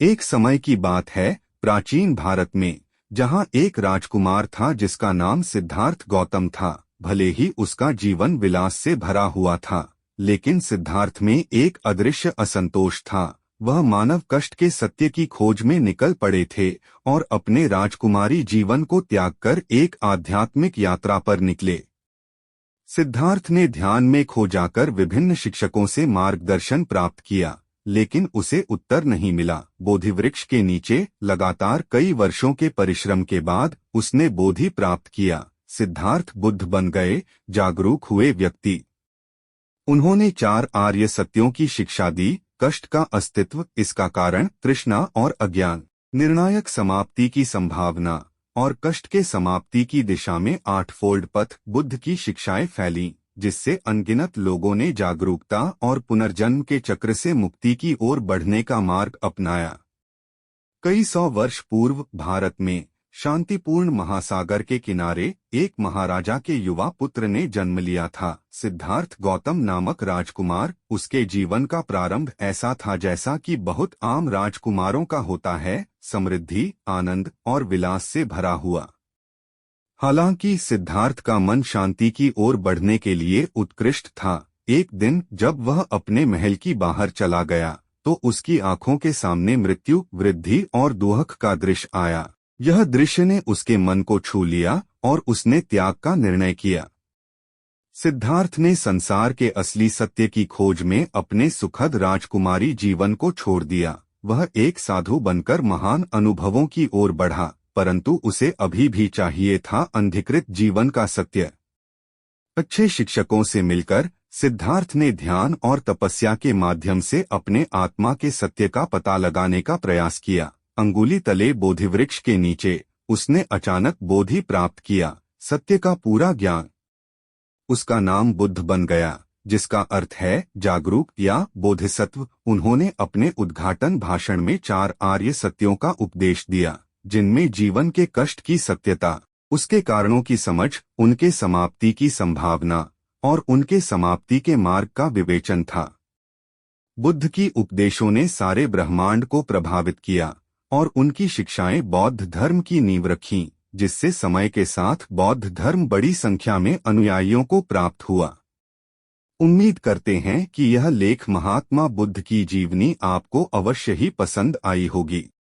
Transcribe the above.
एक समय की बात है, प्राचीन भारत में, जहां एक राजकुमार था जिसका नाम सिद्धार्थ गौतम था। भले ही उसका जीवन विलास से भरा हुआ था, लेकिन सिद्धार्थ में एक अदृश्य असंतोष था। वह मानव कष्ट के सत्य की खोज में निकल पड़े थे और अपने राजकुमारी जीवन को त्याग कर एक आध्यात्मिक यात्रा पर निकले। सिद्धार्थ ने ध्यान में खो जाकर विभिन्न शिक्षकों से मार्गदर्शन प्राप्त किया, लेकिन उसे उत्तर नहीं मिला। बोधि वृक्ष के नीचे लगातार कई वर्षों के परिश्रम के बाद उसने बोधि प्राप्त किया। सिद्धार्थ बुद्ध बन गए, जागरूक हुए व्यक्ति। उन्होंने 4 आर्य सत्यों की शिक्षा दी: कष्ट का अस्तित्व, इसका कारण, तृष्णा और अज्ञान, निर्णायक समाप्ति की संभावना, और कष्ट के समाप्ति की दिशा में 8 फोल्ड पथ। बुद्ध की शिक्षाएं फैलीं, जिससे अनगिनत लोगों ने जागरूकता और पुनर्जन्म के चक्र से मुक्ति की ओर बढ़ने का मार्ग अपनाया। कई सौ वर्ष पूर्व भारत में शांतिपूर्ण महासागर के किनारे एक महाराजा के युवा पुत्र ने जन्म लिया था, सिद्धार्थ गौतम नामक राजकुमार। उसके जीवन का प्रारंभ ऐसा था जैसा कि बहुत आम राजकुमारों का होता है, समृद्धि, आनंद और विलास से भरा हुआ। हालांकि सिद्धार्थ का मन शांति की ओर बढ़ने के लिए उत्कृष्ट था। एक दिन जब वह अपने महल की बाहर चला गया, तो उसकी आंखों के सामने मृत्यु, वृद्धि और दुख का दृश्य आया। यह दृश्य ने उसके मन को छू लिया और उसने त्याग का निर्णय किया। सिद्धार्थ ने संसार के असली सत्य की खोज में अपने सुखद राजकुमारी जीवन को छोड़ दिया। वह एक साधु बनकर महान अनुभवों की ओर बढ़ा, परंतु उसे अभी भी चाहिए था अंधीकृत जीवन का सत्य। अच्छे शिक्षकों से मिलकर सिद्धार्थ ने ध्यान और तपस्या के माध्यम से अपने आत्मा के सत्य का पता लगाने का प्रयास किया। अंगुली तले बोधिवृक्ष के नीचे उसने अचानक बोधि प्राप्त किया, सत्य का पूरा ज्ञान। उसका नाम बुद्ध बन गया, जिसका अर्थ है जागरूक या बोधिसत्व। उन्होंने अपने उद्घाटन भाषण में 4 आर्य सत्यों का उपदेश दिया, जिनमें जीवन के कष्ट की सत्यता, उसके कारणों की समझ, उनके समाप्ति की संभावना और उनके समाप्ति के मार्ग का विवेचन था। बुद्ध की उपदेशों ने सारे ब्रह्मांड को प्रभावित किया और उनकी शिक्षाएं बौद्ध धर्म की नींव रखीं, जिससे समय के साथ बौद्ध धर्म बड़ी संख्या में अनुयायियों को प्राप्त हुआ। उम्मीद करते हैं कि यह लेख महात्मा बुद्ध की जीवनी आपको अवश्य ही पसंद आई होगी।